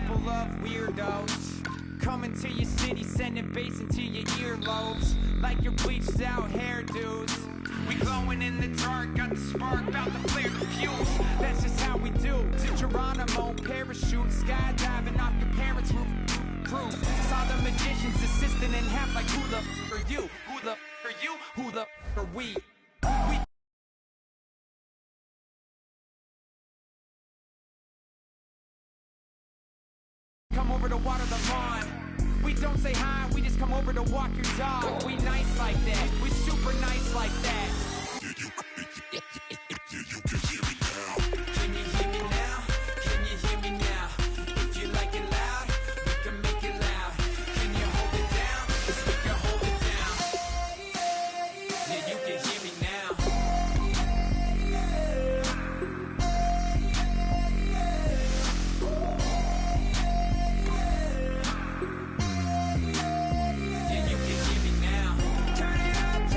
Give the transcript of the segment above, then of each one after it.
couple of weirdos coming to your city, sending bass into your earlobes like your bleached out hairdos. We glowing in the dark, got the spark, about to flare the fuse. That's just how we do. To Geronimo, parachute, skydiving off your parents' roof. Saw the magician's assistant in half like who the f are you? Who the f are you? Who the f are we? Come over to water the lawn. We don't say hi, we just come over to walk your dog. We nice like that, we super nice like that. Can you hear me now? Can you hear me now? If you like it loud, we can make it loud. Can you hold it down? 'Cause we can hold it down. Yeah, you can hear me now. Yeah, you can hear me now. Turn it up to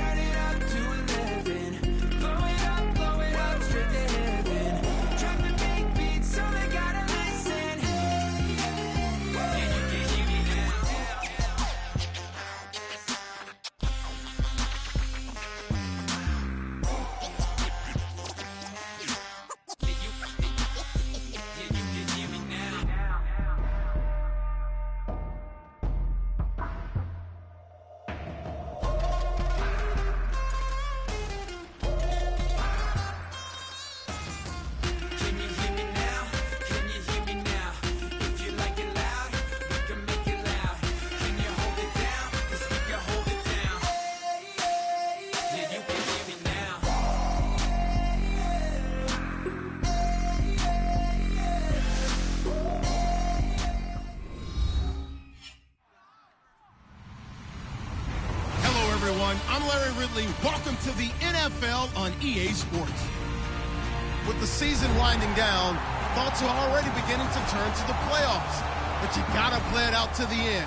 11. Blow it up straight to heaven. Drop the big beat so they gotta listen. Yeah, you can hear me now. Yeah, you can hear me now. Can you hear me now? Can you hear me now? If you like it loud, we can make it loud. Can you hold it down? 'Cause we can hold it down. Yeah, you can hear me now. Hello, everyone. I'm Larry Ridley. Welcome to the NFL on EA Sports. With the season winding down, thoughts are already beginning to turn to the playoffs. But you gotta play it out to the end.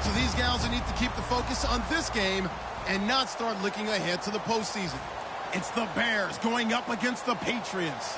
So these guys need to keep the focus on this game and not start looking ahead to the postseason. It's the Bears going up against the Patriots.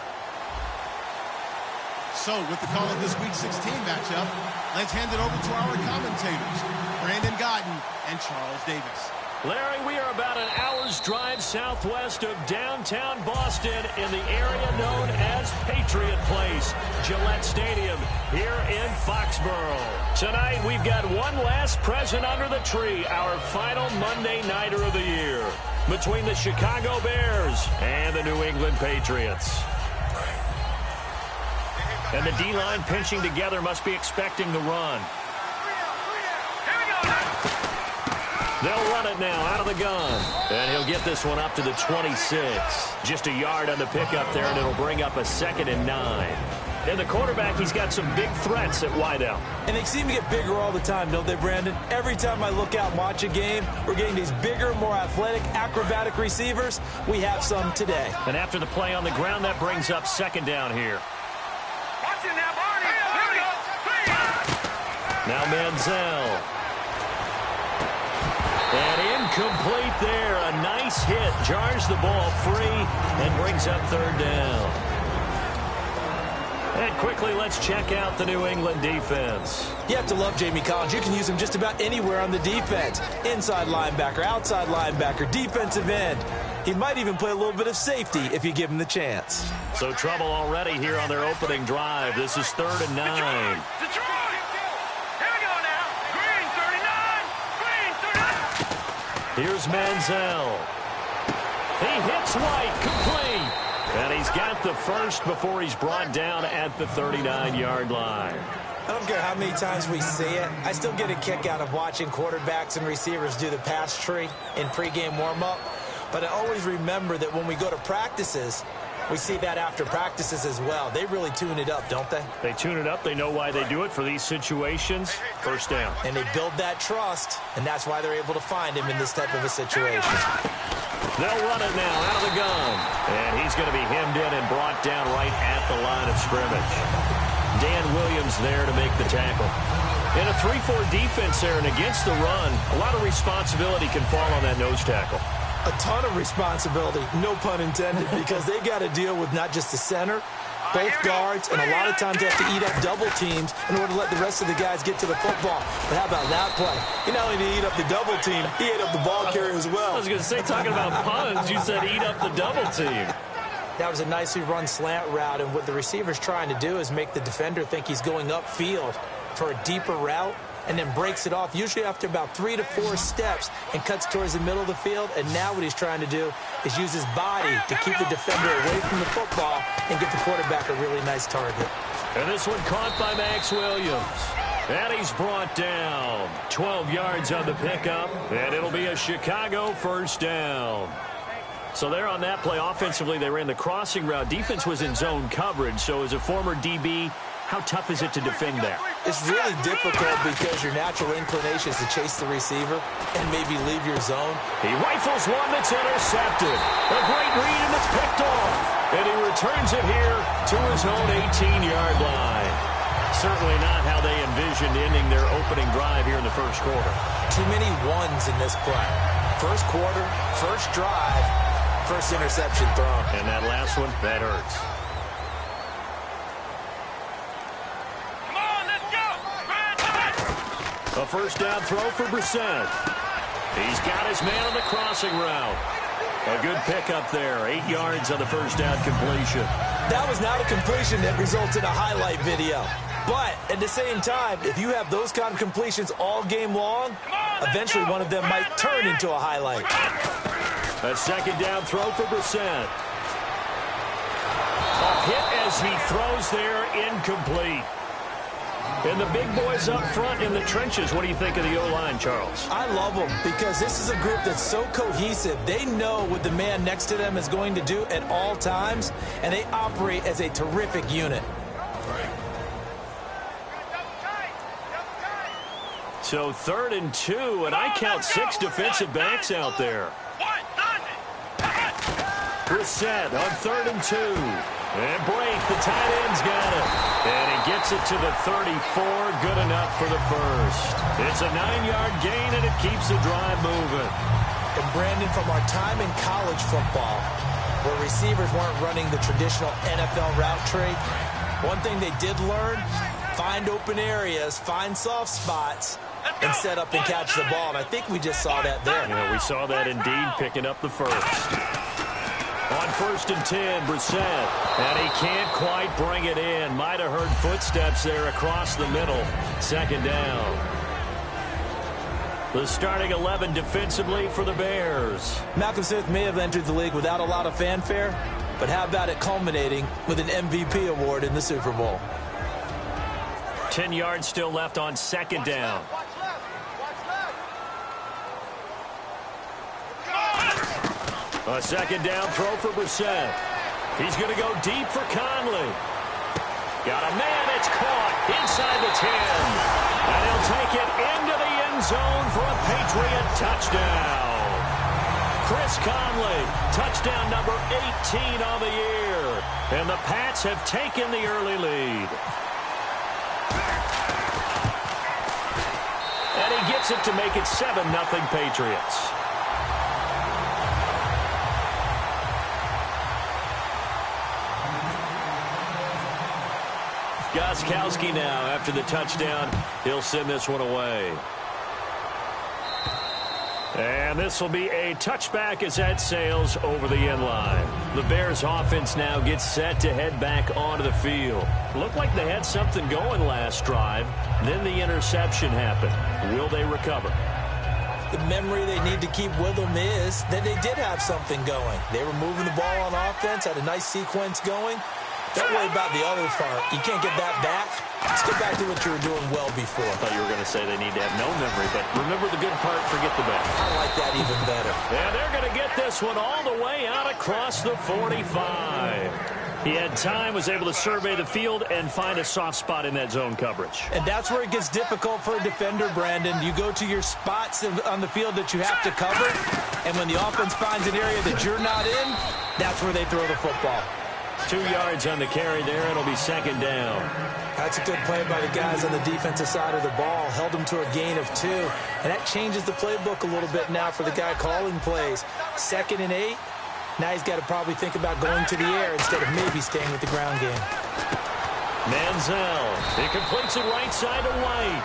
So with the call of this Week 16 matchup, let's hand it over to our commentators, Brandon Godden and Charles Davis. Larry, we are about an hour's drive southwest of downtown Boston in the area known as Patriot Place, Gillette Stadium, here in Foxborough. Tonight, we've got one last present under the tree, our final Monday Nighter of the year, between the Chicago Bears and the New England Patriots. And the D-line pinching together must be expecting the run. They'll run it now out of the gun. And he'll get this one up to the 26. Just a yard on the pickup there, and it'll bring up a 2nd and 9. And the quarterback, he's got some big threats at wideout. And they seem to get bigger all the time, don't they, Brandon? Every time I look out and watch a game, we're getting these bigger, more athletic, acrobatic receivers. We have some today. And after the play on the ground, that brings up 2nd down here. Watch it now, Barney. Here we go. Now Manziel. And incomplete there. A nice hit. Jars the ball free and brings up 3rd down. And quickly, let's check out the New England defense. You have to love Jamie Collins. You can use him just about anywhere on the defense. Inside linebacker, outside linebacker, defensive end. He might even play a little bit of safety if you give him the chance. So trouble already here on their opening drive. This is 3rd and 9. Detroit! Here we go now. Green 39. Green 39. Here's Manziel. He hits White, complete. And he's got the first before he's brought down at the 39-yard line. I don't care how many times we see it. I still get a kick out of watching quarterbacks and receivers do the pass tree in pregame warm-up. But I always remember that when we go to practices, we see that after practices as well. They really tune it up, don't they? They tune it up. They know why they do it for these situations. 1st down. And they build that trust, and that's why they're able to find him in this type of a situation. They'll run it now out of the gun. And he's going to be hemmed in and brought down right at the line of scrimmage. Dan Williams there to make the tackle. In a 3-4 defense there and against the run, a lot of responsibility can fall on that nose tackle. A ton of responsibility, no pun intended, because they got to deal with not just the center, both guards, and a lot of times they have to eat up double teams in order to let the rest of the guys get to the football. But how about that play? He not only did he eat up the double team, he ate up the ball carrier as well. I was going to say, talking about puns, you said eat up the double team. That was a nicely run slant route, and what the receiver's trying to do is make the defender think he's going upfield for a deeper route, and then breaks it off, usually after about 3 to 4 steps, and cuts towards the middle of the field. And now what he's trying to do is use his body to keep the defender away from the football and get the quarterback a really nice target. And this one caught by Max Williams. And he's brought down. 12 yards on the pickup, and it'll be a Chicago first down. So there on that play, offensively, they ran the crossing route. Defense was in zone coverage, so as a former DB, how tough is it to defend that? It's really difficult because your natural inclination is to chase the receiver and maybe leave your zone. He rifles one that's intercepted. A great read, and it's picked off. And he returns it here to his own 18-yard line. Certainly not how they envisioned ending their opening drive here in the first quarter. Too many ones in this play. First quarter, first drive, first interception thrown. And that last one, that hurts. A first down throw for Brissett. He's got his man on the crossing route. A good pickup there. 8 yards on the first down completion. That was not a completion that results in a highlight video. But at the same time, if you have those kind of completions all game long, eventually one of them might turn into a highlight. A second down throw for Brissett. A hit as he throws there, incomplete. And the big boys up front in the trenches, what do you think of the O-line, Charles? I love them because this is a group that's so cohesive. They know what the man next to them is going to do at all times, and they operate as a terrific unit. So 3rd and 2, and I count 6 defensive backs out there. Brissett on 3rd and 2. And Blake, the tight end's got it. And he gets it to the 34, good enough for the first. It's a 9-yard gain, and it keeps the drive moving. And Brandon, from our time in college football, where receivers weren't running the traditional NFL route tree, one thing they did learn, find open areas, find soft spots, and set up and catch the ball. And I think we just saw that there. Yeah, we saw that indeed, picking up the first. On 1st and 10, Brissett, and he can't quite bring it in. Might have heard footsteps there across the middle. 2nd down. The starting 11 defensively for the Bears. Malcolm Smith may have entered the league without a lot of fanfare, but how about it culminating with an MVP award in the Super Bowl? 10 yards still left on 2nd down. A 2nd down throw for Brissett. He's going to go deep for Conley. Got a man, it's caught inside the 10. And he'll take it into the end zone for a Patriot touchdown. Chris Conley, touchdown number 18 on the year. And the Pats have taken the early lead. And he gets it to make it 7-0 Patriots. Gostkowski now, after the touchdown, he'll send this one away. And this will be a touchback as that sails over the end line. The Bears offense now gets set to head back onto the field. Looked like they had something going last drive. Then the interception happened. Will they recover? The memory they need to keep with them is that they did have something going. They were moving the ball on offense, had a nice sequence going. Don't worry about the other part. You can't get that back. Let's go back to what you were doing well before. I thought you were going to say they need to have no memory, but remember the good part, forget the bad. I like that even better. And they're going to get this one all the way out across the 45. He had time, was able to survey the field and find a soft spot in that zone coverage. And that's where it gets difficult for a defender, Brandon. You go to your spots on the field that you have to cover, and when the offense finds an area that you're not in, that's where they throw the football. 2 yards on the carry there. It'll be 2nd down. That's a good play by the guys on the defensive side of the ball. Held them to a gain of 2. And that changes the playbook a little bit now for the guy calling plays. 2nd and 8. Now he's got to probably think about going to the air instead of maybe staying with the ground game. Manziel, he completes it right side to White.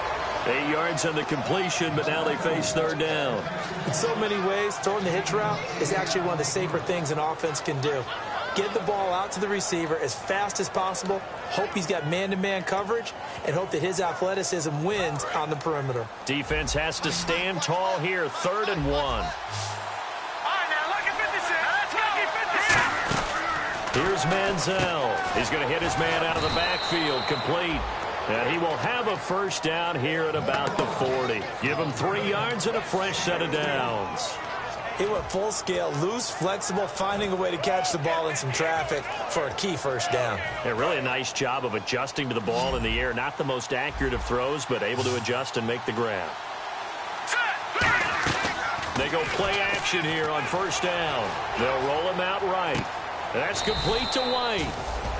8 yards on the completion, but now they face third down. In so many ways, throwing the hitch route is actually one of the safer things an offense can do. Get the ball out to the receiver as fast as possible, hope he's got man-to-man coverage, and hope that his athleticism wins on the perimeter. Defense has to stand tall here, 3rd and 1. All right, now look at 56. Here's Manziel. He's going to hit his man out of the backfield, complete. And he will have a first down here at about the 40. Give him 3 yards and a fresh set of downs. He went full scale, loose, flexible, finding a way to catch the ball in some traffic for a key first down. Yeah, really a nice job of adjusting to the ball in the air. Not the most accurate of throws, but able to adjust and make the grab. They go play action here on first down. They'll roll him out right. That's complete to White.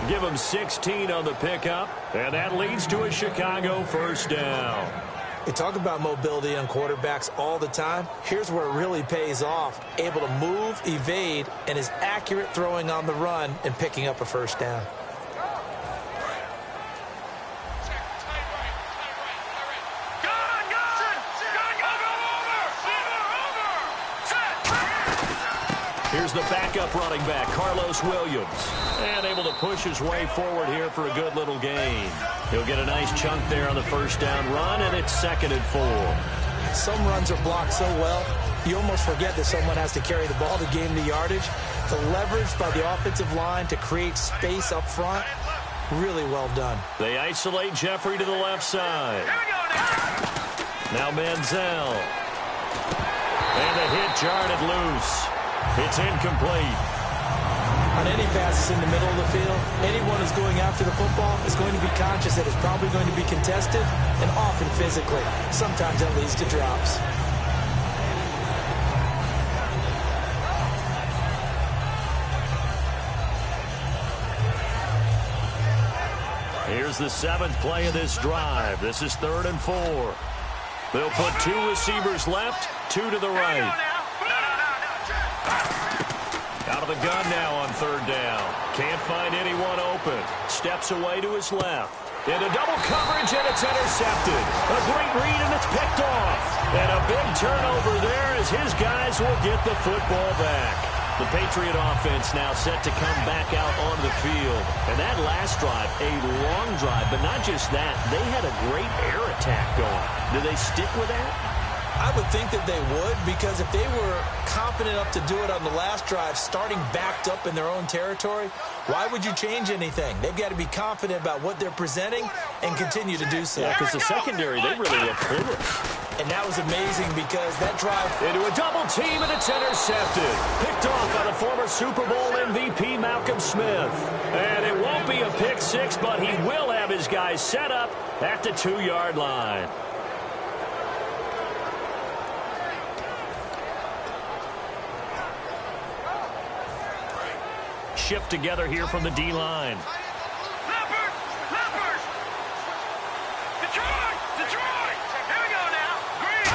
Give him 16 on the pickup, and that leads to a Chicago first down. We talk about mobility on quarterbacks all the time. Here's where it really pays off. Able to move, evade, and is accurate throwing on the run and picking up a first down. Here's the backup running back, Carlos Williams. And able to push his way forward here for a good little gain. He'll get a nice chunk there on the first down run, and it's 2nd and 4. Some runs are blocked so well, you almost forget that someone has to carry the ball to gain the yardage. The leverage by the offensive line to create space up front, really well done. They isolate Jeffrey to the left side. Now Manziel. And the hit jarred loose. It's incomplete. On any passes in the middle of the field, anyone who's going after the football is going to be conscious that it's probably going to be contested and often physically. Sometimes that leads to drops. Here's the 7th play of this drive. This is 3rd and 4. They'll put 2 receivers left, 2 to the right. Out of the gun now on 3rd down. Can't find anyone open. Steps away to his left. Into double coverage, and it's intercepted. A great read, and it's picked off. And a big turnover there as his guys will get the football back. The Patriot offense now set to come back out on the field. And that last drive, a long drive, but not just that. They had a great air attack going. Do they stick with that? I would think that they would, because if they were confident enough to do it on the last drive, starting backed up in their own territory, why would you change anything? They've got to be confident about what they're presenting and continue to do so. Yeah, because the secondary, they really look clueless. And that was amazing because that drive... Into a double team, and it's intercepted. Picked off by the former Super Bowl MVP, Malcolm Smith. And it won't be a pick six, but he will have his guys set up at the 2-yard line. Shift together here from the D-line. Leopard! Detroit! Here we go now. Green!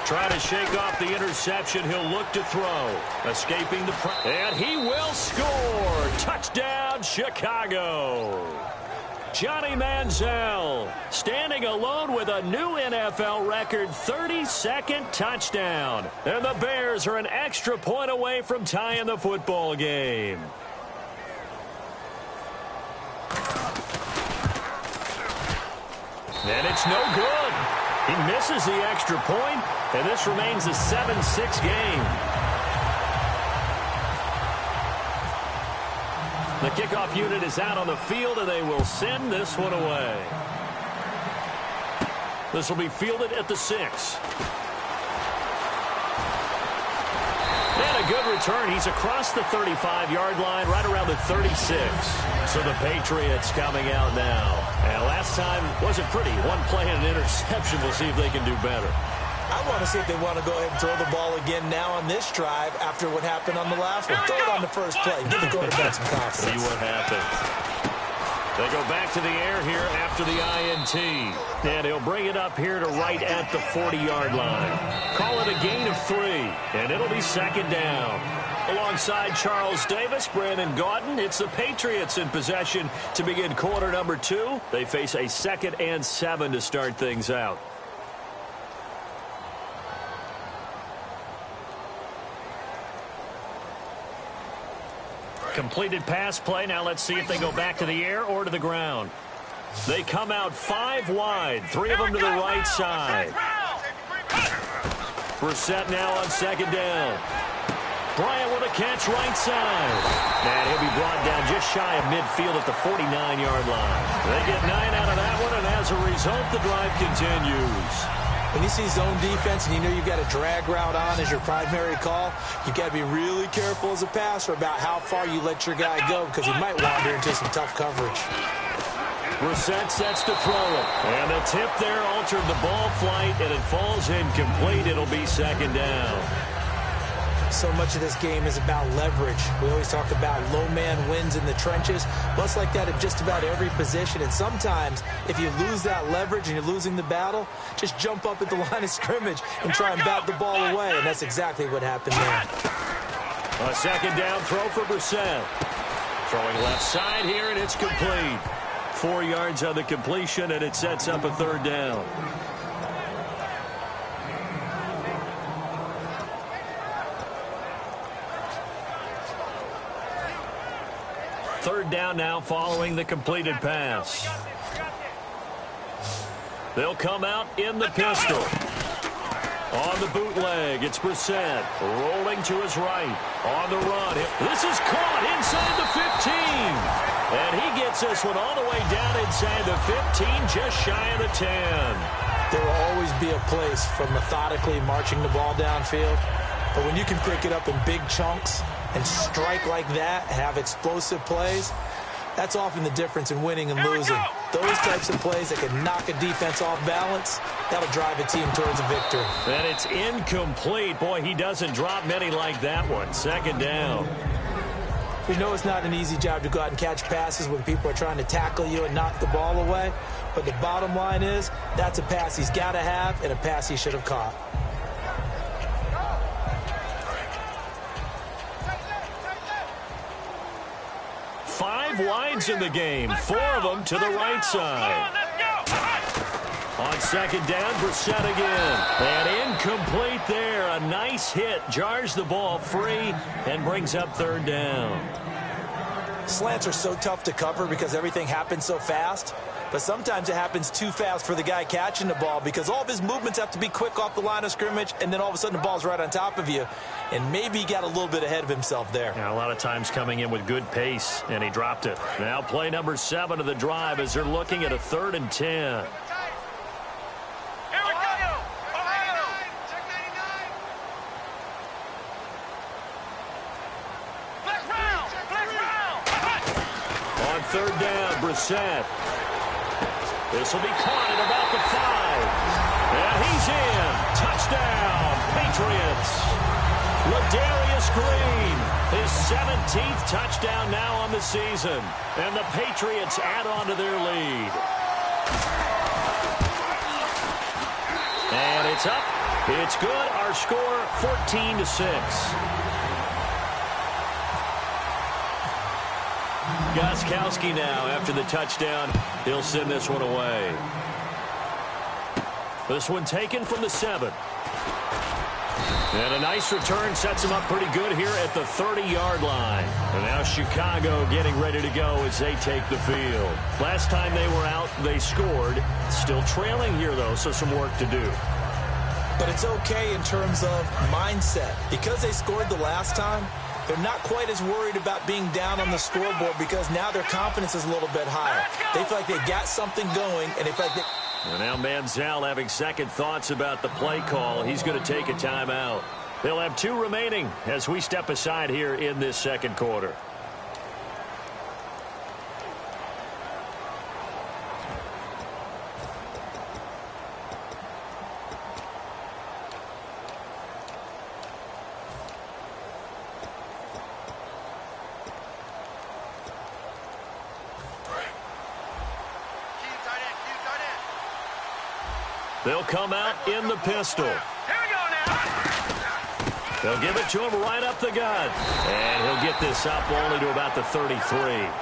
Trying to shake off the interception. He'll look to throw. Escaping the pressure. And he will score. Touchdown, Chicago. Johnny Manziel standing alone with a new NFL record 32nd touchdown. And the Bears are an extra point away from tying the football game. And it's no good. He misses the extra point, and this remains a 7-6 game. The kickoff unit is out on the field, and they will send this one away. This will be fielded at the 6. And a good return. He's across the 35-yard line, right around the 36. So the Patriots coming out now. And last time wasn't pretty. One play and an interception. We'll see if they can do better. I want to see if they want to go ahead and throw the ball again now on this drive after what happened on the last one. Throw it on the first play. Give the quarterback some confidence. See what happens. They go back to the air here after the INT. And he'll bring it up here to right at the 40-yard line. Call it a gain of 3, and it'll be second down. Alongside Charles Davis, Brandon Gaudin, it's the Patriots in possession to begin quarter number 2. They face a 2nd and 7 to start things out. Completed pass play. Now let's see if they go back to the air or to the ground. They come out 5 wide, 3 of them to the right side. Brissett now on second down. Bryant with a catch right side. And he'll be brought down just shy of midfield at the 49-yard line. They get 9 out of that one, and as a result, the drive continues. When you see zone defense and you know you've got a drag route on as your primary call, you've got to be really careful as a passer about how far you let your guy go because he might wander into some tough coverage. Brissett sets to throw it. And the tip there altered the ball flight, and it falls incomplete. It'll be second down. So much of this game is about leverage. We always talk about low man wins in the trenches. Well, it's like that at just about every position. And sometimes, if you lose that leverage and you're losing the battle, just jump up at the line of scrimmage and try and bat the ball away. And that's exactly what happened there. A second down throw for Brissett. Throwing left side here, and it's complete. 4 yards on the completion, and it sets up a third down. Third down now following the completed pass. They'll come out in the pistol. On the bootleg, it's Brissett rolling to his right. On the run. This is caught inside the 15. And he gets this one all the way down inside the 15, just shy of the 10. There will always be a place for methodically marching the ball downfield. But when you can pick it up in big chunks and strike like that, have explosive plays, that's often the difference in winning and losing. Those types of plays that can knock a defense off balance, that'll drive a team towards a victory. And it's incomplete. Boy, he doesn't drop many like that one. Second down. We know it's not an easy job to go out and catch passes when people are trying to tackle you and knock the ball away. But the bottom line is, that's a pass he's got to have and a pass he should have caught. Five wides in the game, 4 of them to the right side. On second down, Brissett again. And incomplete there. A nice hit. Jars the ball free and brings up third down. Slants are so tough to cover because everything happens so fast. But sometimes it happens too fast for the guy catching the ball because all of his movements have to be quick off the line of scrimmage, and then all of a sudden the ball's right on top of you. And maybe he got a little bit ahead of himself there. Yeah, a lot of times coming in with good pace, and he dropped it. Now play number 7 of the drive as they're looking at a 3rd and 10. On third down, Brissett. This will be caught at about the 5. And he's in. Touchdown, Patriots. Ladarius Green, his 17th touchdown now on the season. And the Patriots add on to their lead. And it's up. It's good. Our score, 14-6. Gostkowski now, after the touchdown, he'll send this one away. This one taken from the 7. And a nice return sets him up pretty good here at the 30-yard line. And now Chicago getting ready to go as they take the field. Last time they were out, they scored. Still trailing here, though, so some work to do. But it's okay in terms of mindset. Because they scored the last time, they're not quite as worried about being down on the scoreboard because now their confidence is a little bit higher. They feel like they got something going, and they feel like they... And now Manziel having second thoughts about the play call. He's going to take a timeout. They'll have 2 remaining as we step aside here in this second quarter. They'll come out in the pistol. Here we go now. They'll give it to him right up the gut. And he'll get this up only to about the 33.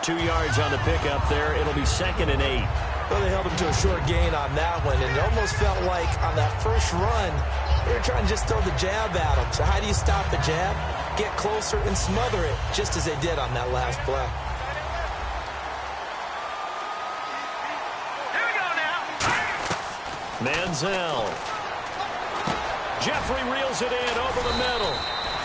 2 yards on the pickup there. It'll be 2nd and 8. Well, they held him to a short gain on that one, and it almost felt like on that first run, they were trying to just throw the jab at him. So how do you stop the jab? Get closer and smother it, just as they did on that last play. Here we go now. Manziel. Jeffrey reels it in over the middle.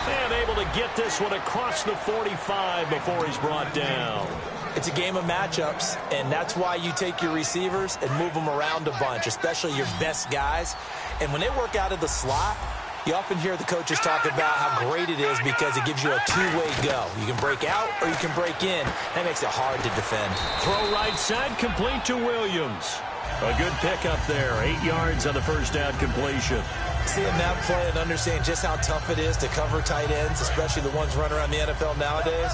And able to get this one across the 45 before he's brought down. It's a game of matchups, and that's why you take your receivers and move them around a bunch, especially your best guys. And when they work out of the slot, you often hear the coaches talk about how great it is because it gives you a two-way go. You can break out or you can break in. That makes it hard to defend. Throw right side, complete to Williams. A good pickup there. 8 yards on the first down completion. Seeing that play and understanding just how tough it is to cover tight ends, especially the ones running around the NFL nowadays,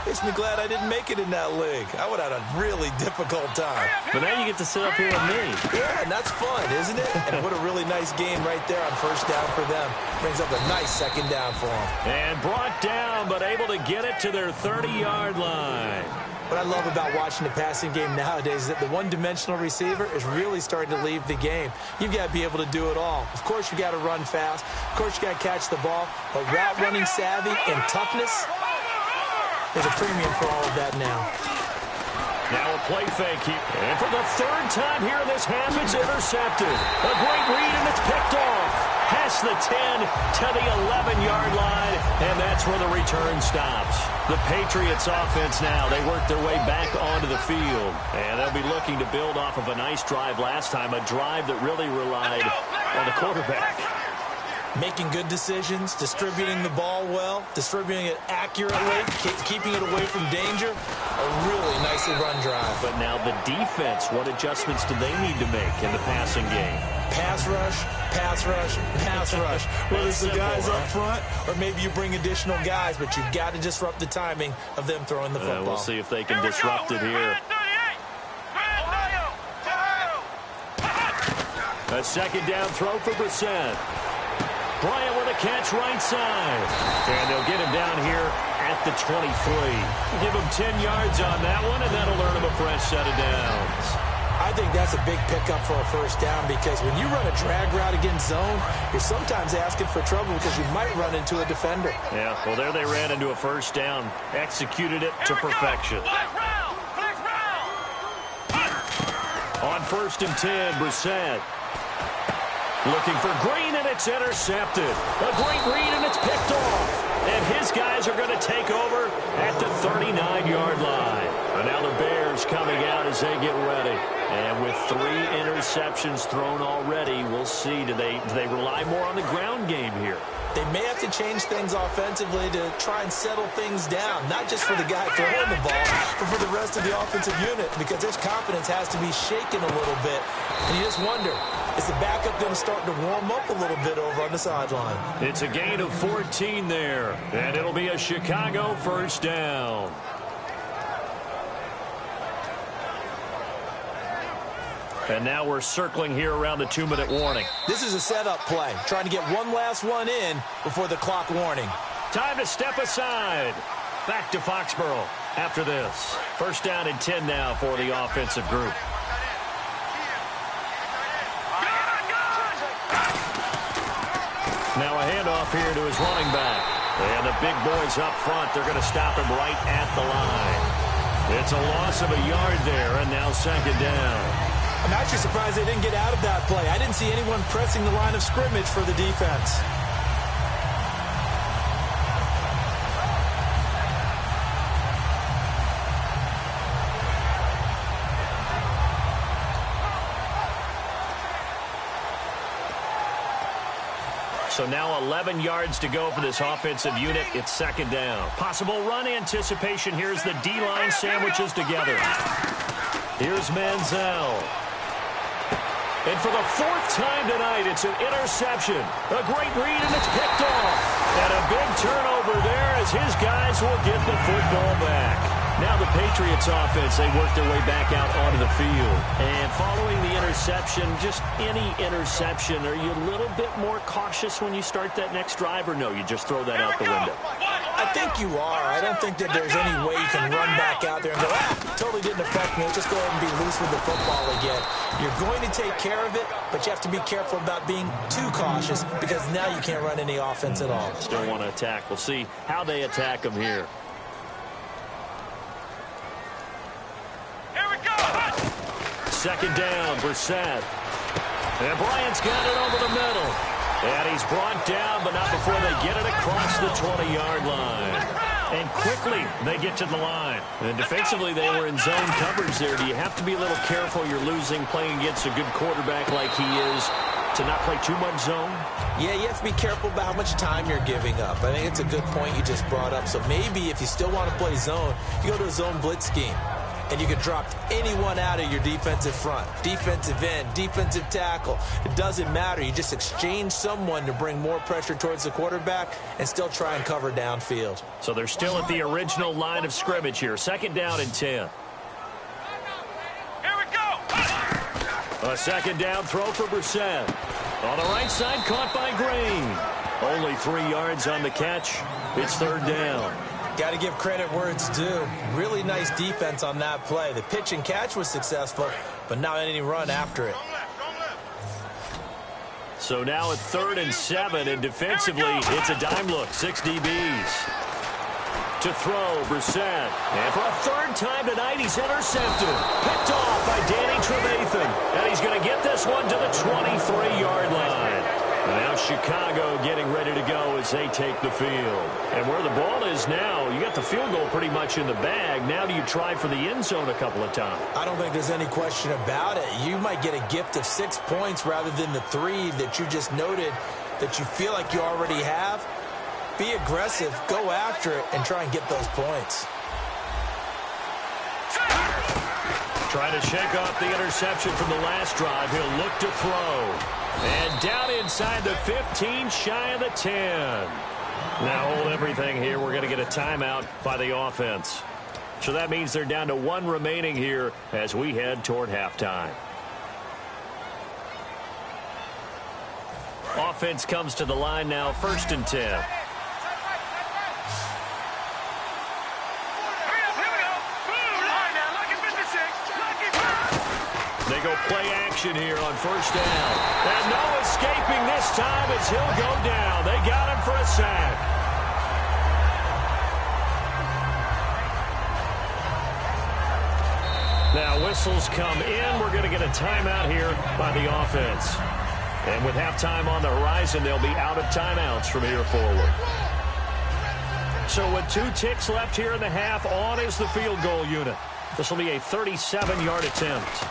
makes me glad I didn't make it in that league. I would have had a really difficult time. But now you get to sit up here with me. Yeah, and that's fun, isn't it? And what a really nice game right there on first down for them. Brings up a nice 2nd down for them. And brought down, but able to get it to their 30-yard line. What I love about watching the passing game nowadays is that the one-dimensional receiver is really starting to leave the game. You've got to be able to do it all. Of course, you got to run fast. Of course, you got to catch the ball. But route running savvy and toughness, there's a premium for all of that now. Now a play fake here. And for the 3rd time here in this half, it's intercepted. A great read, and it's picked off. Past the 10 to the 11-yard line, and that's where the return stops. The Patriots offense now, they work their way back onto the field. And they'll be looking to build off of a nice drive last time, a drive that really relied on the quarterback. Making good decisions, distributing the ball well, distributing it accurately, keeping it away from danger. A really nicely run drive. But now the defense, what adjustments do they need to make in the passing game? Pass rush, pass rush, pass rush. Whether it's the guys up front or maybe you bring additional guys, but you've got to disrupt the timing of them throwing the football. We'll see if they can disrupt it here. A 2nd down throw for Brissett. Bryant with a catch right side. And they'll get him down here at the 23. Give him 10 yards on that one, and that'll earn him a fresh set of downs. I think that's a big pickup for a first down because when you run a drag route against zone, you're sometimes asking for trouble because you might run into a defender. Yeah, well, there they ran into a first down. Executed it to perfection. On 1st and 10, Brissett. Looking for Green, and it's intercepted. A great read, and it's picked off. And his guys are going to take over at the 39-yard line. And now the Bears coming out as they get ready. And with 3 interceptions thrown already, we'll see. Do they rely more on the ground game here? They may have to change things offensively to try and settle things down, not just for the guy throwing the ball, but for the rest of the offensive unit, because their confidence has to be shaken a little bit. And you just wonder, is the backup going to start to warm up a little bit over on the sideline? It's a gain of 14 there, and it'll be a Chicago first down. And now we're circling here around the 2-minute warning. This is a setup play, trying to get one last one in before the clock warning. Time to step aside. Back to Foxborough after this. First down and 10 now for the offensive group. Now a handoff here to his running back. And the big boys up front, they're going to stop him right at the line. It's a loss of a yard there, and now 2nd down. I'm actually surprised they didn't get out of that play. I didn't see anyone pressing the line of scrimmage for the defense. So now 11 yards to go for this offensive unit. It's 2nd down. Possible run anticipation. Here's the D-line sandwiches together. Here's Manziel. And for the 4th time tonight, it's an interception. A great read, and it's picked off. And a big turnover there as his guys will get the football back. Now the Patriots offense, they work their way back out onto the field. And following the interception, just any interception, are you a little bit more cautious when you start that next drive, or no, you just throw that out the window? I think you are. I don't think that there's any way you can run back out there and go, totally didn't affect me. Just go ahead and be loose with the football again. You're going to take care of it, but you have to be careful about being too cautious because now you can't run any offense at all. Still want to attack. We'll see how they attack them here. Here we go. Second down, Brissett. And Bryant's got it over the middle. And he's brought down, but not before they get it across the 20-yard line. And quickly, they get to the line. And defensively, they were in zone coverage there. Do you have to be a little careful? You're losing playing against a good quarterback like he is to not play too much zone? Yeah, you have to be careful about how much time you're giving up. I think it's a good point you just brought up. So maybe if you still want to play zone, you go to a zone blitz scheme. And you can drop anyone out of your defensive front, defensive end, defensive tackle. It doesn't matter. You just exchange someone to bring more pressure towards the quarterback and still try and cover downfield. So they're still at the original line of scrimmage here. Second down and 10. Here we go. A second down throw for Brissett. On the right side, caught by Green. Only 3 yards on the catch. It's third down. Got to give credit where it's due. Really nice defense on that play. The pitch and catch was successful, but not any run after it. So now at 3rd and 7, and defensively, it's a dime look. 6 DBs. To throw, Brissett. And for a third time tonight, he's intercepted. Picked off by Danny Trevathan. And he's going to get this one to the 23-yard line. And now Chicago getting ready to go as they take the field. And where the ball is now, you got the field goal pretty much in the bag. Now do you try for the end zone a couple of times? I don't think there's any question about it. You might get a gift of 6 points rather than the 3 that you just noted that you feel like you already have. Be aggressive, go after it, and try and get those points. Trying to shake off the interception from the last drive. He'll look to throw. And down inside the 15, shy of the 10. Now hold everything here. We're going to get a timeout by the offense. So that means they're down to 1 remaining here as we head toward halftime. Offense comes to the line now, 1st and 10. They go play action here on 1st down. And no escaping this time as he'll go down. They got him for a sack. Now whistles come in. We're going to get a timeout here by the offense. And with halftime on the horizon, they'll be out of timeouts from here forward. So with 2 ticks left here in the half, on is the field goal unit. This will be a 37-yard attempt.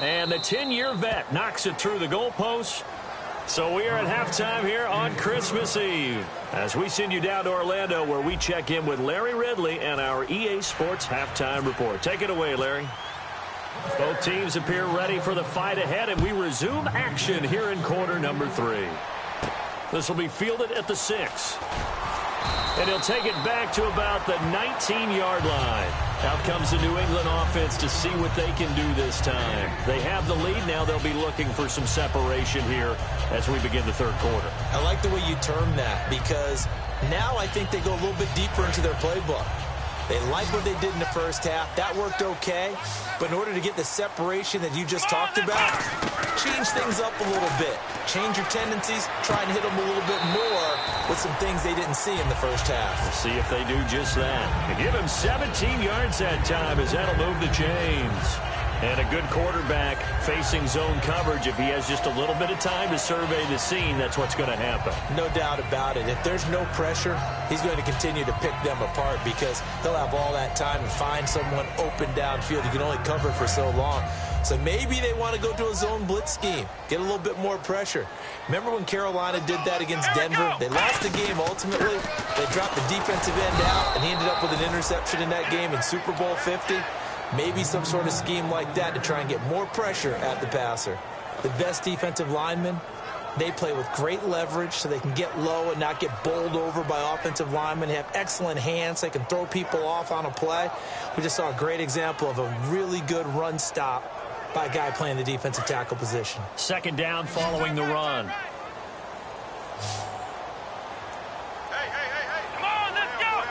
And the 10-year vet knocks it through the goalpost. So we are at halftime here on Christmas Eve as we send you down to Orlando where we check in with Larry Ridley and our EA Sports Halftime Report. Take it away, Larry. Both teams appear ready for the fight ahead, and we resume action here in quarter number 3. This will be fielded at the 6. And he'll take it back to about the 19-yard line. Out comes the New England offense to see what they can do this time. They have the lead. Now they'll be looking for some separation here as we begin the 3rd quarter. I like the way you term that because now I think they go a little bit deeper into their playbook. They like what they did in the first half. That worked okay. But in order to get the separation that you just talked about, change things up a little bit. Change your tendencies. Try and hit them a little bit more with some things they didn't see in the first half. We'll see if they do just that. And give him 17 yards that time as that'll move the chains. And a good quarterback facing zone coverage. If he has just a little bit of time to survey the scene, that's what's going to happen. No doubt about it. If there's no pressure, he's going to continue to pick them apart because he'll have all that time to find someone open downfield. You can only cover for so long. So maybe they want to go to a zone blitz scheme, get a little bit more pressure. Remember when Carolina did that against Denver? They lost the game ultimately. They dropped the defensive end out, and he ended up with an interception in that game in Super Bowl 50. Maybe some sort of scheme like that to try and get more pressure at the passer. The best defensive lineman They play with great leverage so they can get low and not get bowled over by offensive linemen. They have excellent hands. They can throw people off on a play. We just saw a great example of a really good run stop by a guy playing the defensive tackle position. Second down following the run. Come on, let's go.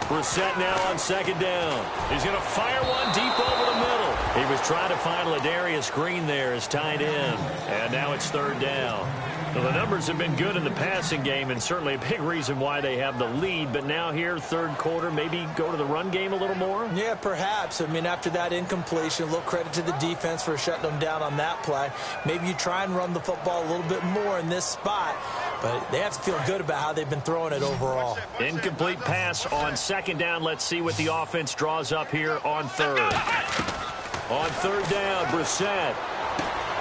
Brissett now on second down. He's going to fire one deep over the middle. He was trying to find Ladarius Green there as tight end. And now it's third down. Well, the numbers have been good in the passing game and certainly a big reason why they have the lead. But now here, third quarter, maybe go to the run game a little more? Yeah, perhaps. I mean, after that incompletion, a little credit to the defense for shutting them down on that play. Maybe you try and run the football a little bit more in this spot. But they have to feel good about how they've been throwing it overall. Incomplete pass on second down. Let's see what the offense draws up here on third. On third down, Brissett.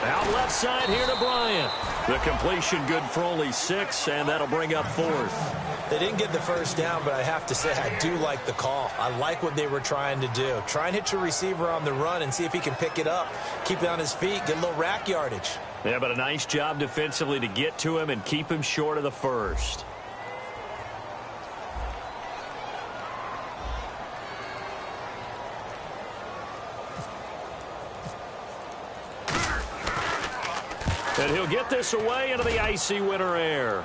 Out left side here to Bryant. The completion good for only 6, and that'll bring up fourth. They didn't get the first down, but I have to say I do like the call. I like what they were trying to do. Try and hit your receiver on the run and see if he can pick it up, keep it on his feet, get a little rack yardage. Yeah, but a nice job defensively to get to him and keep him short of the first. And he'll get this away into the icy winter air.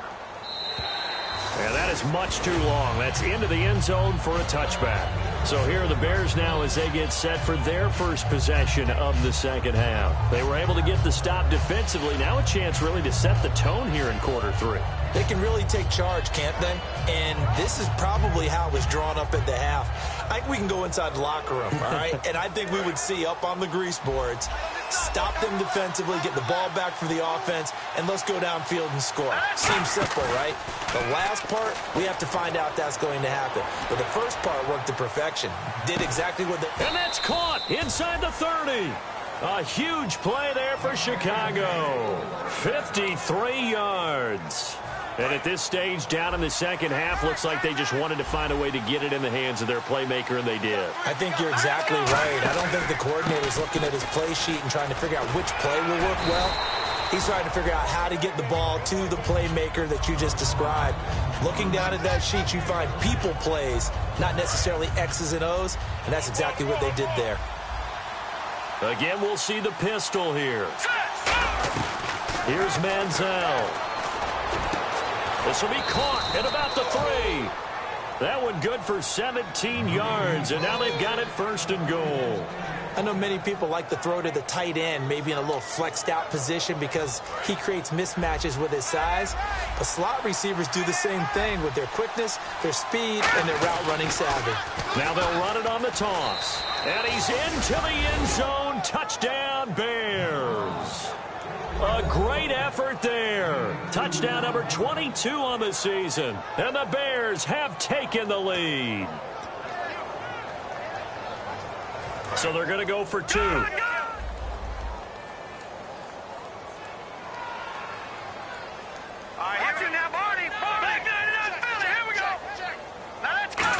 And that is much too long. That's into the end zone for a touchback. So here are the Bears now as they get set for their first possession of the second half. They were able to get the stop defensively. Now a chance really to set the tone here in quarter 3. They can really take charge, can't they? And this is probably how it was drawn up at the half. I think we can go inside the locker room, all right? And I think we would see up on the grease boards, stop them defensively, get the ball back for the offense, and let's go downfield and score. Seems simple, right? The last part, we have to find out that's going to happen. But the first part worked to perfection. Did exactly what they... And that's caught inside the 30. A huge play there for Chicago. 53 yards. And at this stage, down in the second half, looks like they just wanted to find a way to get it in the hands of their playmaker, and they did. I think you're exactly right. I don't think the coordinator's looking at his play sheet and trying to figure out which play will work well. He's trying to figure out how to get the ball to the playmaker that you just described. Looking down at that sheet, you find people plays, not necessarily X's and O's, and that's exactly what they did there. Again, we'll see the pistol here. Here's Manziel. This will be caught at about the 3. That one good for 17 yards, and now they've got it first and goal. I know many people like to throw to the tight end, maybe in a little flexed out position because he creates mismatches with his size. But slot receivers do the same thing with their quickness, their speed, and their route running savvy. Now they'll run it on the toss. And he's into the end zone. Touchdown, Bears. A great effort there. Touchdown number 22 on the season. And the Bears have taken the lead. So they're going to go for 2. All right, here we go. Barney. Here we go. Now let's go.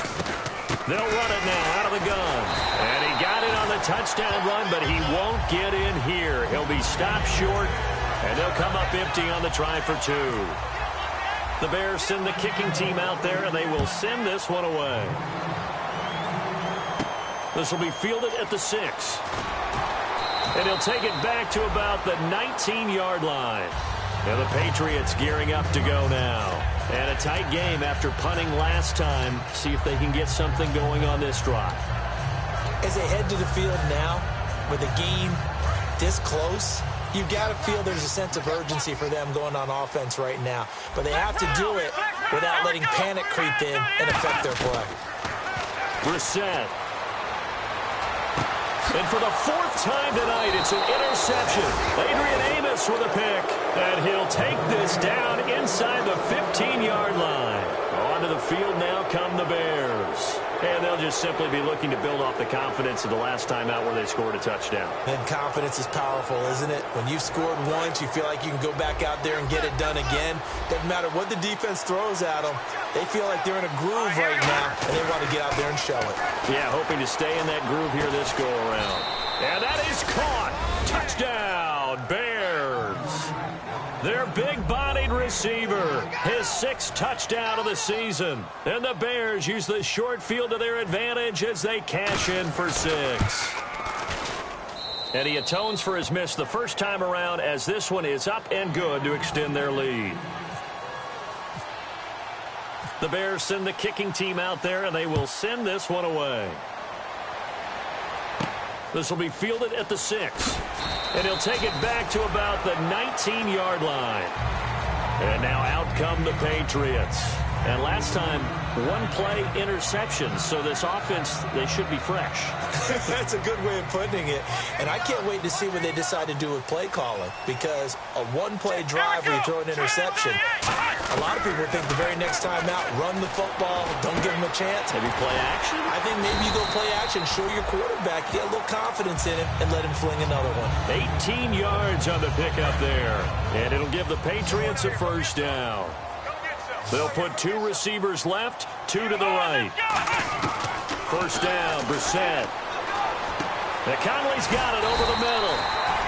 They'll run it now out of the gun. And he got it on the touchdown run, but he won't get in here. He'll be stopped short, and they'll come up empty on the try for 2. The Bears send the kicking team out there, and they will send this one away. This will be fielded at the 6. And he'll take it back to about the 19-yard line. And the Patriots gearing up to go now. And a tight game after punting last time. See if they can get something going on this drive. As they head to the field now, with the game this close, you've got to feel there's a sense of urgency for them going on offense right now. But they have to do it without letting panic creep in and affect their play. Brissett. And for the 4th time tonight, it's an interception. Adrian Amos with a pick. And he'll take this down inside the 15-yard line. Onto the field now come the Bears. And they'll just simply be looking to build off the confidence of the last time out where they scored a touchdown. And confidence is powerful, isn't it? When you've scored once, you feel like you can go back out there and get it done again. Doesn't matter what the defense throws at them. They feel like they're in a groove right now, and they want to get out there and show it. Yeah, hoping to stay in that groove here this go-around. And that is caught. Touchdown, Bears. Their big-bodied receiver, his 6th touchdown of the season. And the Bears use the short field to their advantage as they cash in for 6. And he atones for his miss the first time around as this one is up and good to extend their lead. The Bears send the kicking team out there, and they will send this one away. This will be fielded at the 6. And he'll take it back to about the 19-yard line. And now out come the Patriots. And last time, one-play interceptions. So this offense, they should be fresh. That's a good way of putting it. And I can't wait to see what they decide to do with play calling. Because a one-play drive where you throw an interception, a lot of people think the very next time out, run the football, don't give them a chance. Maybe play action? I think maybe you go play action, show your quarterback, get a little confidence in him, and let him fling another one. 18 yards on the pickup there. And it'll give the Patriots a first down. They'll put 2 receivers left, 2 to the right. First down, Brissett. Now Conley's got it over the middle.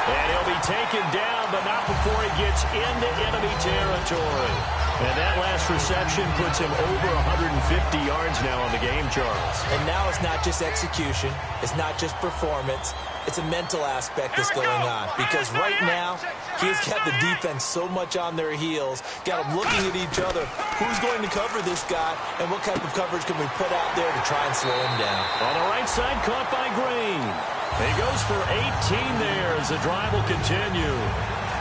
And he'll be taken down, but not before he gets into enemy territory. And that last reception puts him over 150 yards now on the game, Charles. And now it's not just execution. It's not just performance. It's a mental aspect that's going on. Because right now, he's got the defense so much on their heels, got them looking at each other. Who's going to cover this guy, and what type of coverage can we put out there to try and slow him down? On the right side, caught by Green. He goes for 18 there as the drive will continue.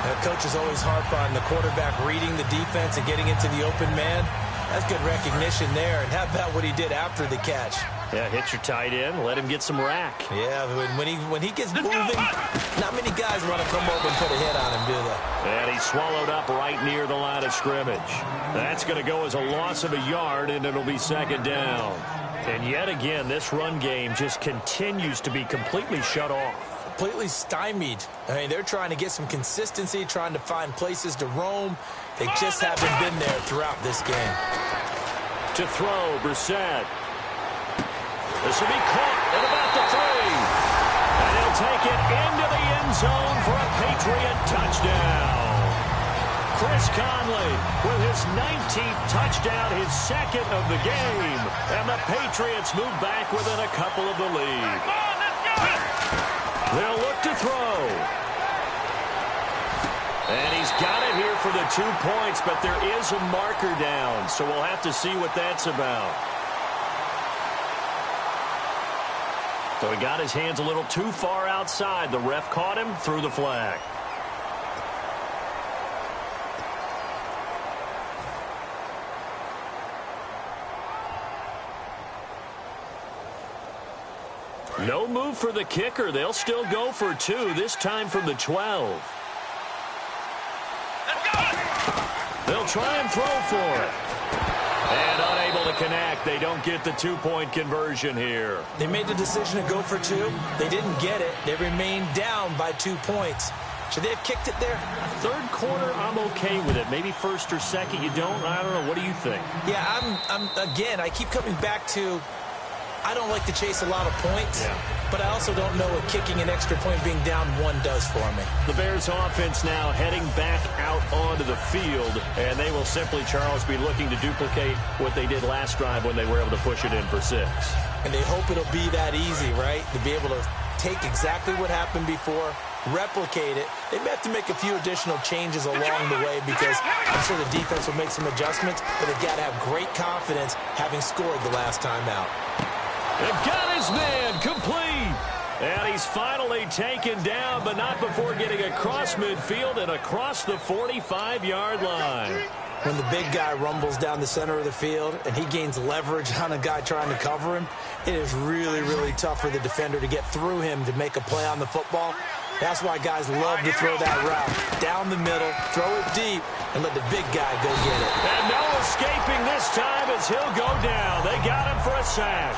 And coaches always harp on the quarterback reading the defense and getting into the open man. That's good recognition there. And how about what he did after the catch? Yeah, hit your tight end, let him get some rack. Yeah, when he gets moving, not many guys want to come over and put a hit on him, do they? And he's swallowed up right near the line of scrimmage. That's going to go as a loss of a yard, and it'll be second down. And yet again, this run game just continues to be completely shut off. Completely stymied. I mean, they're trying to get some consistency, trying to find places to roam. They just haven't been there throughout this game. To throw, Brissett. This will be caught at about the 3. And he'll take it into the end zone for a Patriot touchdown. Chris Conley with his 19th touchdown, his 2nd of the game. And the Patriots move back within a couple of the lead. They'll look to throw. And he's got it here for the 2 points, but there is a marker down, so we'll have to see what that's about. So he got his hands a little too far outside. The ref caught him, threw the flag. No move for the kicker. They'll still go for 2, this time from the 12. They'll try and throw for it. And unable to connect. They don't get the 2-point conversion here. They made the decision to go for 2. They didn't get it. They remained down by 2 points. Should they have kicked it there? Third quarter, I'm okay with it. Maybe first or second, you don't. I don't know. What do you think? Yeah, again, I keep coming back to, I don't like to chase a lot of points, but I also don't know what kicking an extra point being down 1 does for me. The Bears offense now heading back out onto the field, and they will simply, Charles, be looking to duplicate what they did last drive when they were able to push it in for 6. And they hope it'll be that easy, right? To be able to take exactly what happened before, replicate it. They may have to make a few additional changes along the way because I'm sure the defense will make some adjustments, but they've got to have great confidence having scored the last time out. They've got his man complete. And he's finally taken down, but not before getting across midfield and across the 45-yard line. When the big guy rumbles down the center of the field and he gains leverage on a guy trying to cover him, it is really, really tough for the defender to get through him to make a play on the football. That's why guys love to throw that route. Down the middle, throw it deep, and let the big guy go get it. And no escaping this time as he'll go down. They got him for a sack.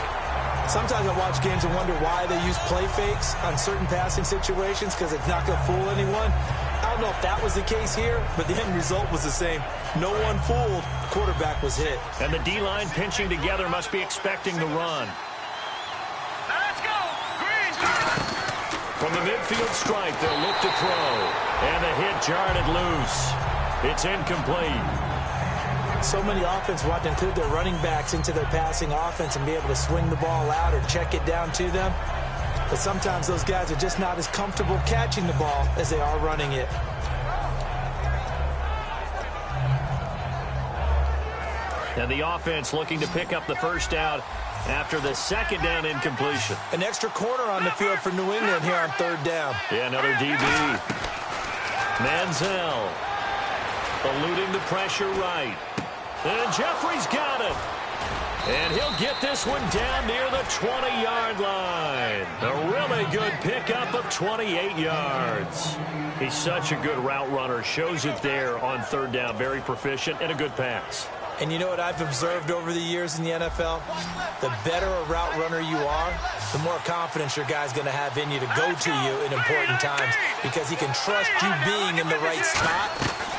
Sometimes I watch games and wonder why they use play fakes on certain passing situations because it's not going to fool anyone. I don't know if that was the case here, but the end result was the same. No one fooled. The quarterback was hit. And the D-line pinching together must be expecting the run. Let's go. Green. For From the midfield stripe, they'll look to throw. And the hit jarred it loose. It's incomplete. So many offenses want to include their running backs into their passing offense and be able to swing the ball out or check it down to them. But sometimes those guys are just not as comfortable catching the ball as they are running it. And the offense looking to pick up the first down after the second down incompletion. An extra corner on the field for New England here on third down. Yeah, another DB. Manziel eluding the pressure right. And Jeffrey's got it. And he'll get this one down near the 20-yard line. A really good pickup of 28 yards. He's such a good route runner. Shows it there on third down. Very proficient and a good pass. And you know what I've observed over the years in the NFL? The better a route runner you are, the more confidence your guy's going to have in you to go to you in important times because he can trust you being in the right spot,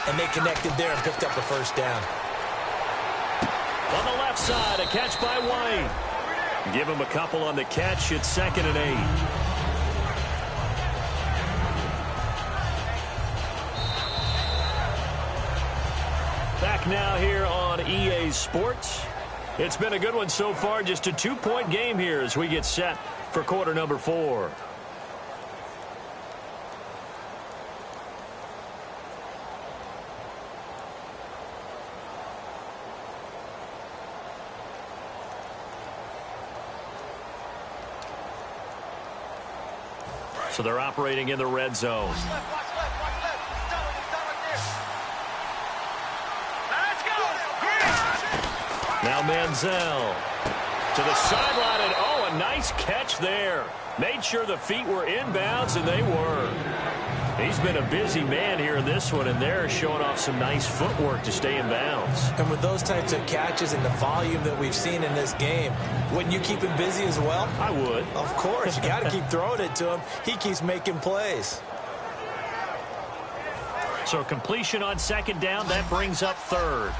and they connected there and picked up the first down. On the left side, a catch by White. Give him a couple on the catch. It's 2nd and 8. Back now here on EA Sports. It's been a good one so far. Just a 2-point game here as we get set for quarter number 4. So they're operating in the red zone. Now Manziel to the sideline, and oh, a nice catch there. Made sure the feet were inbounds, and they were. He's been a busy man here in this one, and they're showing off some nice footwork to stay in bounds. And with those types of catches and the volume that we've seen in this game, wouldn't you keep him busy as well? I would. Of course. You got to keep throwing it to him. He keeps making plays. So completion on second down, that brings up third.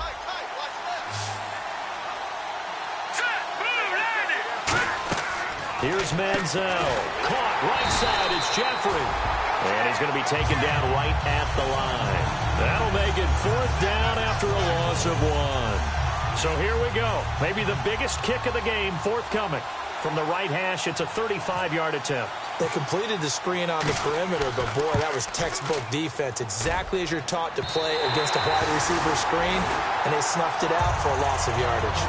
Here's Manziel. Caught right side. It's Jeffrey. And he's going to be taken down right at the line. That'll make it 4th down after a loss of 1. So here we go. Maybe the biggest kick of the game forthcoming. From the right hash, it's a 35-yard attempt. They completed the screen on the perimeter, but boy, that was textbook defense. Exactly as you're taught to play against a wide receiver screen, and they snuffed it out for a loss of yardage.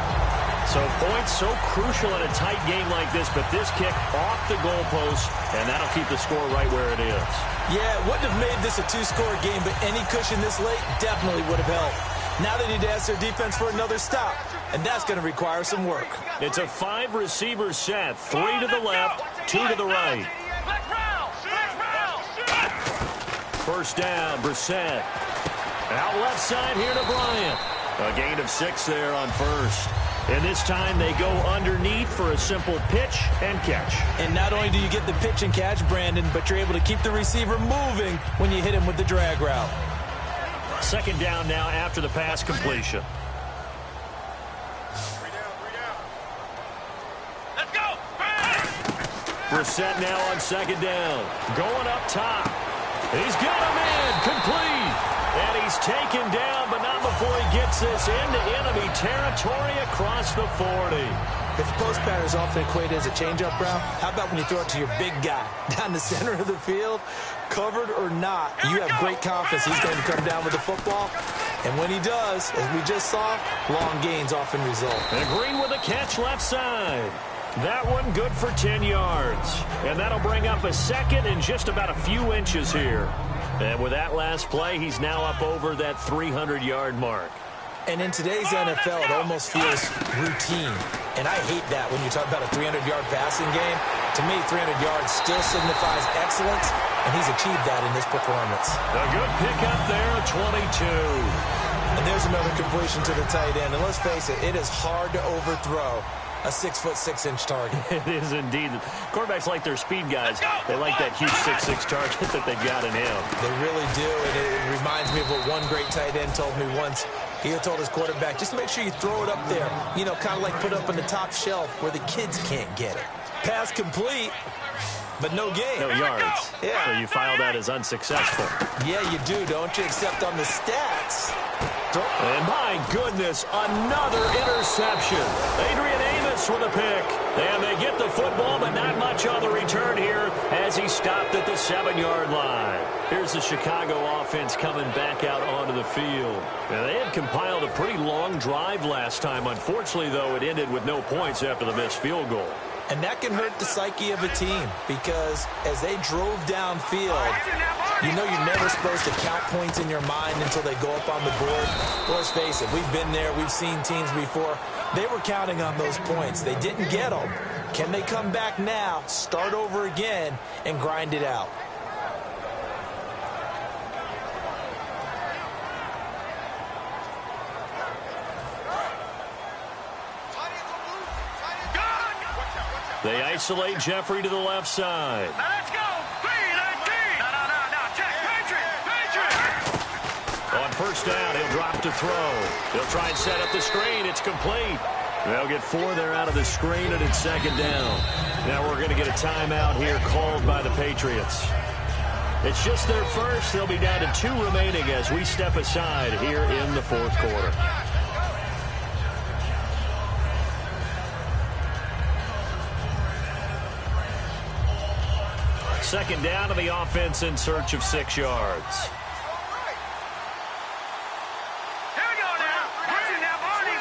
So points so crucial in a tight game like this, but this kick off the goalpost, and that'll keep the score right where it is. Yeah, it wouldn't have made this a 2-score game, but any cushion this late definitely would have helped. Now they need to ask their defense for another stop, and that's going to require some work. It's a 5-receiver set, 3 to the left, 2 to the right. First down, Brissett. Out left side here to Bryant. A gain of 6 there on first. And this time they go underneath for a simple pitch and catch. And not only do you get the pitch and catch, Brandon, but you're able to keep the receiver moving when you hit him with the drag route. Second down now after the pass completion. Let's go! Brissett now on second down. Going up top. He's got him in. Complete. And he's taken down, but not before he gets this into enemy territory across the 40. If post patterns often equated as a changeup route, how about when you throw it to your big guy down the center of the field? Covered or not, you have great confidence he's going to come down with the football. And when he does, as we just saw, long gains often result. And Green with a catch left side. That one good for 10 yards. And that'll bring up a second and just about a few inches here. And with that last play, he's now up over that 300-yard mark. And in today's NFL, it almost feels routine. And I hate that when you talk about a 300-yard passing game. To me, 300 yards still signifies excellence, and he's achieved that in this performance. A good pickup there, 22. And there's another completion to the tight end. And let's face it, it is hard to overthrow a 6'6" target. It is indeed. Quarterbacks like their speed guys. They like that huge 6'6" target that they've got in him. They really do, and it reminds me of what one great tight end told me once. He told his quarterback, just make sure you throw it up there. You know, kind of like put it up on the top shelf where the kids can't get it. Pass complete. but no gain. No yards. Yeah. So you file that as unsuccessful. Yeah, you do, don't you? Except on the stats. And my goodness, another interception. Adrian Amos with a pick. And they get the football, but not much on the return here as he stopped at the 7-yard line. Here's the Chicago offense coming back out onto the field. Now, they had compiled a pretty long drive last time. Unfortunately, though, it ended with no points after the missed field goal. And that can hurt the psyche of a team because as they drove downfield, you know you're never supposed to count points in your mind until they go up on the board. Well, let's face it, we've been there. We've seen teams before. They were counting on those points. They didn't get them. Can they come back now, start over again, and grind it out? They isolate Jeffrey to the left side. Now let's go. 3-19. No. Check. Patriot. On first down, he'll drop to throw. He'll try and set up the screen. It's complete. They'll get 4 there out of the screen, and it's second down. Now we're going to get a timeout here called by the Patriots. It's just their first. They'll be down to 2 remaining as we step aside here in the fourth quarter. Second down to the offense in search of 6 yards. Here we go now. Watching now, Barney.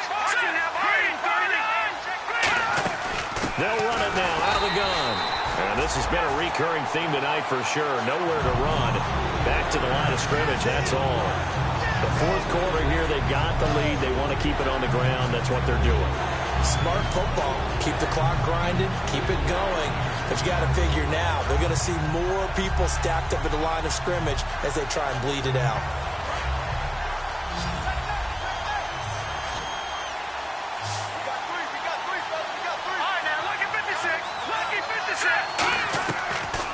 They'll run it now out of the gun. And this has been a recurring theme tonight for sure. Nowhere to run. Back to the line of scrimmage, that's all. The fourth quarter here, they've got the lead. They want to keep it on the ground. That's what they're doing. Smart football. Keep the clock grinding. Keep it going. But you got to figure now, they're going to see more people stacked up at the line of scrimmage as they try and bleed it out. All right, now, lucky 56.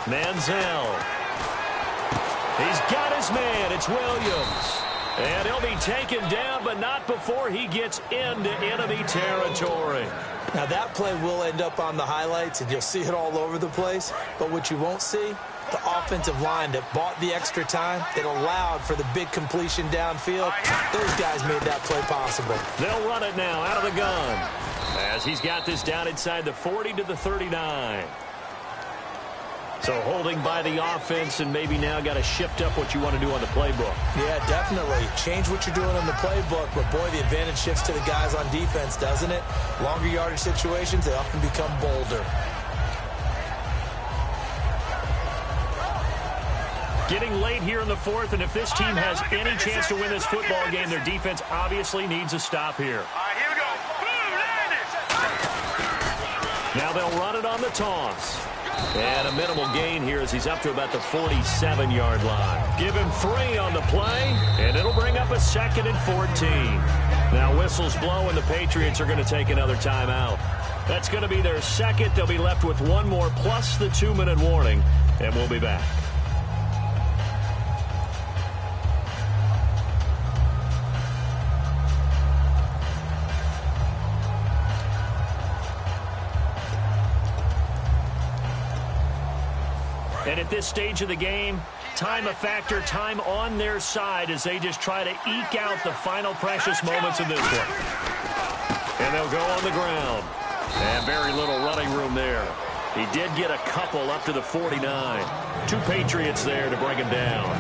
Manziel. He's got his man. It's Williams. And he'll be taken down, but not before he gets into enemy territory. Now, that play will end up on the highlights, and you'll see it all over the place. But what you won't see, the offensive line that bought the extra time, that allowed for the big completion downfield, those guys made that play possible. They'll run it now out of the gun as he's got this down inside the 40 to the 39. So holding by the offense, and maybe now got to shift up what you want to do on the playbook. Yeah, definitely. Change what you're doing on the playbook, but boy, the advantage shifts to the guys on defense, doesn't it? Longer yardage situations, they often become bolder. Getting late here in the fourth, and if this team has any chance to win this football game, their defense obviously needs a stop here. All right, here we go. Boom, landed. Now they'll run it on the toss. And a minimal gain here as he's up to about the 47-yard line. Give him 3 on the play, and it'll bring up a 2nd and 14. Now whistles blow, and the Patriots are going to take another timeout. That's going to be their second. They'll be left with 1 more plus the 2-minute warning, and we'll be back. And at this stage of the game, time a factor, time on their side as they just try to eke out the final precious moments of this one. And they'll go on the ground. And very little running room there. He did get a couple up to the 49. 2 Patriots there to bring him down.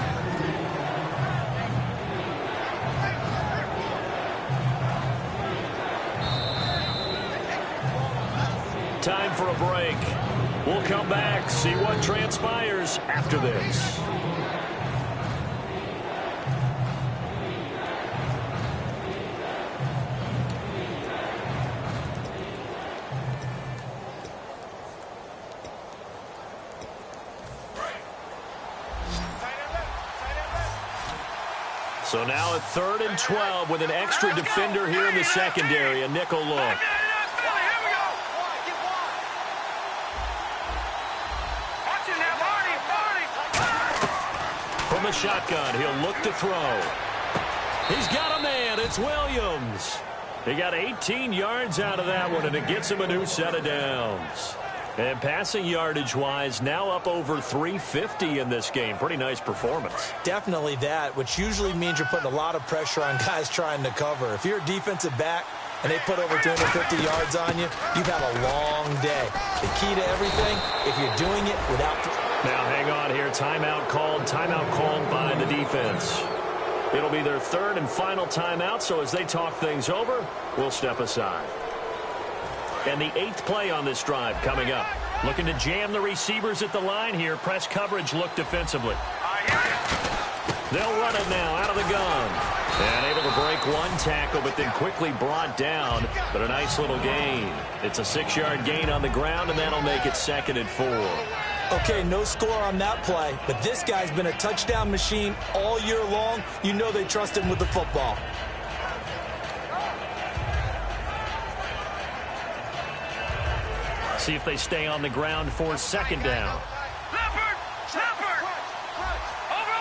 Time for a break. We'll come back, see what transpires after this. So now at 3rd and 12 with an extra defender here in the secondary, a nickel look. From the shotgun, he'll look to throw. He's got a man. It's Williams. He got 18 yards out of that one, and it gets him a new set of downs. And passing yardage-wise, now up over 350 in this game. Pretty nice performance. Definitely that, which usually means you're putting a lot of pressure on guys trying to cover. If you're a defensive back and they put over 250 yards on you, you've had a long day. The key to everything, if you're doing it without... Now hang on here. Timeout called by the defense. It'll be their third and final timeout, so as they talk things over, we'll step aside. And the 8th play on this drive coming up. Looking to jam the receivers at the line here. Press coverage look defensively. They'll run it now out of the gun. And able to break one tackle, but then quickly brought down. But a nice little gain. It's a 6-yard gain on the ground, and that'll make it 2nd and 4. Okay, no score on that play, but this guy's been a touchdown machine all year long. You know they trust him with the football. See if they stay on the ground for 2nd down. Leopard! Leopard! Over!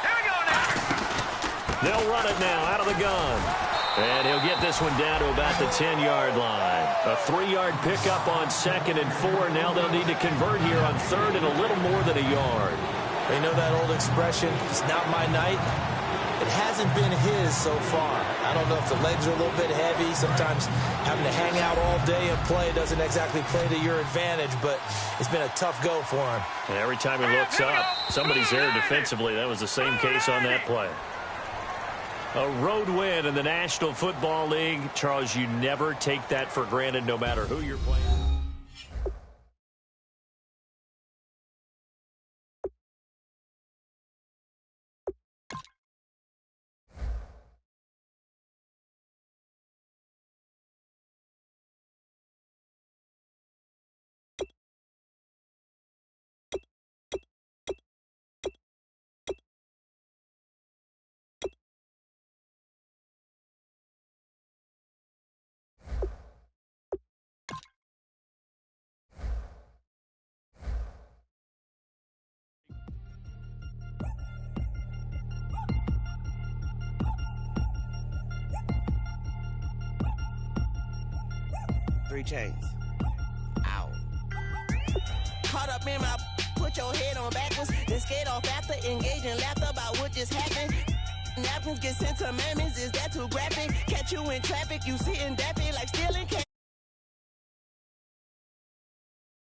Here we go now. They'll run it now out of the gun. And he'll get this one down to about the 10-yard line. A 3-yard pickup on 2nd and 4. Now they'll need to convert here on 3rd and a little more than a yard. They know that old expression, it's not my night. It hasn't been his so far. I don't know if the legs are a little bit heavy. Sometimes having to hang out all day and play doesn't exactly play to your advantage, but it's been a tough go for him. And every time he looks up, somebody's there defensively. That was the same case on that play. A road win in the National Football League. Charles, you never take that for granted no matter who you're playing. Three chains. Ow. Caught up in my... Put your head on backwards. Then skate off after engaging laughter about what just happened. Napkins get sent to mammies. Is that too graphic? Catch you in traffic. You sitting daffy like...